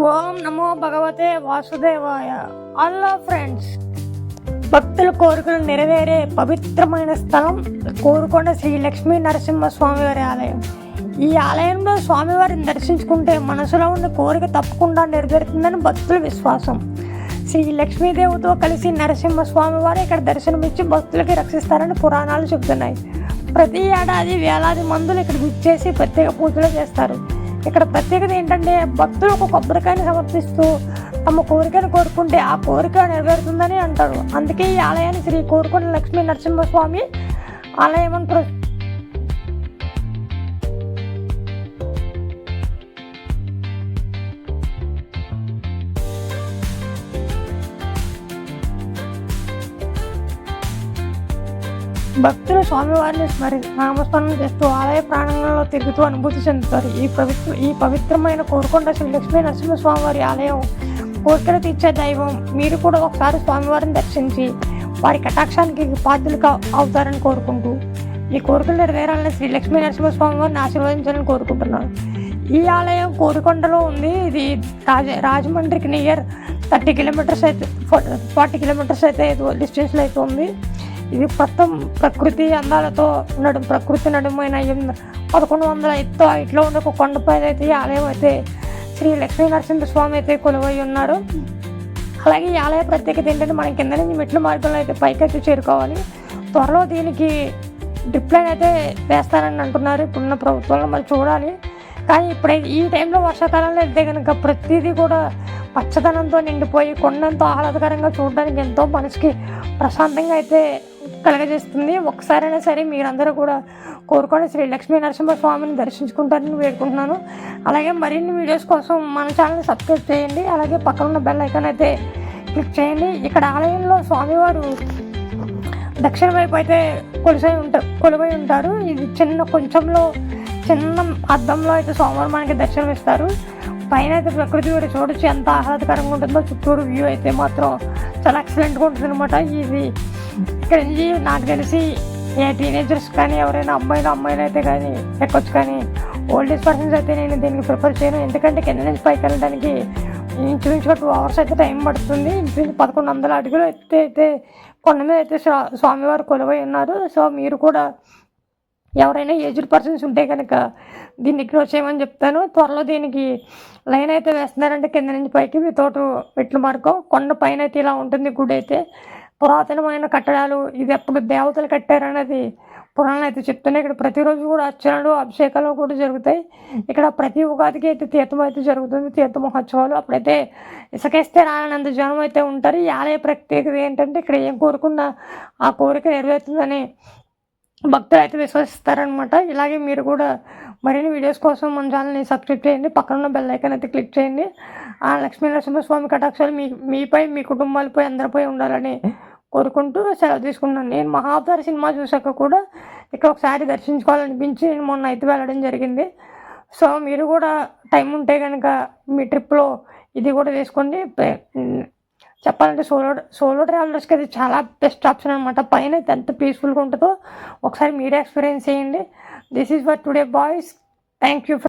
ఓం నమో భగవతే వాసుదేవాయ. Hello friends, భక్తుల కోరికలు నెరవేరే పవిత్రమైన స్థలం కోరుకొండ శ్రీ లక్ష్మీ నరసింహస్వామి వారి ఆలయం. ఈ ఆలయంలో స్వామివారిని దర్శించుకుంటే మనసులో ఉన్న కోరిక తప్పకుండా నెరవేరుతుందని భక్తుల విశ్వాసం. శ్రీ లక్ష్మీదేవితో కలిసి నరసింహస్వామి వారు ఇక్కడ దర్శనమిచ్చి భక్తులకి రక్షిస్తారని పురాణాలు చెబుతున్నాయి. ప్రతి ఏడాది వేలాది మందులు ఇక్కడ విచ్చేసి ప్రత్యేక పూజలు చేస్తారు. ఇక్కడ ప్రత్యేకత ఏంటంటే భక్తులకు కొబ్బరికాయని సమర్పిస్తూ తమ కోరికను కోరుకుంటే ఆ కోరిక నెరవేరుతుందని అంటారు. అందుకే ఈ ఆలయాన్ని శ్రీ కోరుకొండ లక్ష్మీ నరసింహస్వామి ఆలయం అని భక్తులు స్వామివారిని నామస్మరణ చేస్తూ ఆలయ ప్రాంగణంలో తిరుగుతూ అనుభూతి చెందుతారు. ఈ పవిత్రమైన కోరుకొండ శ్రీ లక్ష్మీ నరసింహస్వామి వారి ఆలయం కోరికలు తీర్చే దైవం. మీరు కూడా ఒకసారి స్వామివారిని దర్శించి వారి కటాక్షానికి పాత్రలు అవుతారని కోరుకుంటూ ఈ కోరికలు నెరవేరాలని శ్రీ లక్ష్మీ నరసింహస్వామి వారిని ఆశీర్వదించాలని కోరుకుంటున్నాను. ఈ ఆలయం కోరుకొండలో ఉంది. ఇది రాజమండ్రికి నియర్ 30 కిలోమీటర్స్ అయితే 40 కిలోమీటర్స్ అయితే డిస్టెన్స్లో అయితే ఉంది. ఇది మొత్తం ప్రకృతి అందాలతో ప్రకృతి నడుమైన 1100 ఎత్తు హైట్లో ఉండే ఒక కొండపై అయితే ఈ ఆలయం అయితే శ్రీ లక్ష్మీ నరసింహస్వామి అయితే కొలువై ఉన్నారు. అలాగే ఈ ఆలయ ప్రత్యేకత ఏంటంటే మనం కింద నుంచి మెట్ల మార్గంలో అయితే పైకి అయితే చేరుకోవాలి. త్వరలో దీనికి డ్రిప్ లైన్ అయితే వేస్తారని అంటున్నారు ఇప్పుడున్న ప్రభుత్వంలో, మరి చూడాలి. కానీ ఈ టైంలో వర్షాకాలంలో వెళ్తే కనుక ప్రతిదీ కూడా పచ్చదనంతో నిండిపోయి కొండంతో ఆహ్లాదకరంగా చూడడానికి ఎంతో మనసుకి ప్రశాంతంగా అయితే కలగజేస్తుంది. ఒకసారైనా సరే మీరందరూ కూడా కోరుకొని శ్రీ లక్ష్మీ నరసింహస్వామిని దర్శించుకుంటారని వేడుకుంటున్నాను. అలాగే మరిన్ని వీడియోస్ కోసం మన ఛానల్ని సబ్స్క్రైబ్ చేయండి. అలాగే పక్కన ఉన్న బెల్ ఐకాన్ అయితే క్లిక్ చేయండి. ఇక్కడ ఆలయంలో స్వామివారు దక్షిణ వైపు అయితే కొలువై ఉంటారు. ఇది చిన్న అద్దంలో అయితే స్వామివారు మనకి దర్శనం ఇస్తారు. పైన అయితే ప్రకృతి కూడా చూడొచ్చు ఎంత ఆహ్లాదకరంగా ఉంటుందో. చుట్టూరు వ్యూ అయితే మాత్రం చాలా ఎక్సలెంట్గా ఉంటుంది అనమాట. ఇది ఇక్కడ నాకు తెలిసి ఏ టీనేజర్స్ కానీ ఎవరైనా అమ్మాయిలు అయితే కానీ ఎక్కొచ్చు, కానీ ఓల్డ్ ఏజ్ పర్సన్స్ అయితే నేను దీనికి ప్రిఫర్ చేయను. ఎందుకంటే కింద నుంచి పైకి వెళ్ళడానికి ఇంచుమించుగా 2 hours అయితే టైం పడుతుంది. ఇంచుమించు 1100 అడుగులు అయితే కొండ మీద అయితే స్వామివారు కొలువై ఉన్నారు. సో మీరు కూడా ఎవరైనా ఏజ్డ్ పర్సన్స్ ఉంటే కనుక దీన్ని ఇగ్నోర్ చేయమని చెప్తాను. త్వరలో దీనికి లైన్ అయితే వేస్తున్నారంటే కింద నుంచి పైకి వితౌట్ మెట్ల మార్గం. కొండ పైన అయితే ఇలా ఉంటుంది గుడి అయితే. పురాతనమైన కట్టడాలు, ఇది ఎప్పుడు దేవతలు కట్టారనేది పురాణాలు అయితే చెప్తున్నాయి. ఇక్కడ ప్రతిరోజు కూడా అర్చనలు అభిషేకాలు కూడా జరుగుతాయి. ఇక్కడ ప్రతి ఉగాదికి అయితే తీర్థం అయితే జరుగుతుంది, తీర్థ మహోత్సవాలు. అప్పుడైతే ఇసుకేస్తే రానంత జనం అయితే ఉంటారు. ఈ ఆలయ ప్రత్యేకత ఏంటంటే ఇక్కడ ఏం కోరుకున్నా ఆ కోరిక నెరవేరుతుందని భక్తులు అయితే విశ్వసిస్తారనమాట. ఇలాగే మీరు కూడా మరిన్ని వీడియోస్ కోసం మన ఛానల్ని సబ్స్క్రైబ్ చేయండి. పక్కన ఉన్న బెల్ ఐకాన్ అయితే క్లిక్ చేయండి. ఆ లక్ష్మీ నరసింహస్వామి కటాక్షాలు మీపై మీ కుటుంబాలపై అందరిపై ఉండాలని కోరుకుంటూ సెలవు తీసుకున్నాను. నేను మహావతార్ సినిమా చూసాక కూడా ఇక్కడ ఒకసారి దర్శించుకోవాలనిపించి నేను మొన్న అయితే వెళ్ళడం జరిగింది. సో మీరు కూడా టైం ఉంటే కనుక మీ ట్రిప్లో ఇది కూడా వేసుకోండి. చెప్పాలంటే సోలో ట్రావెలర్స్కి అది చాలా బెస్ట్ ఆప్షన్ అనమాట. పైన ఎంత పీస్ఫుల్గా ఉంటుందో ఒకసారి మీరే ఎక్స్పీరియన్స్ చేయండి. This is for today boys. Thank you.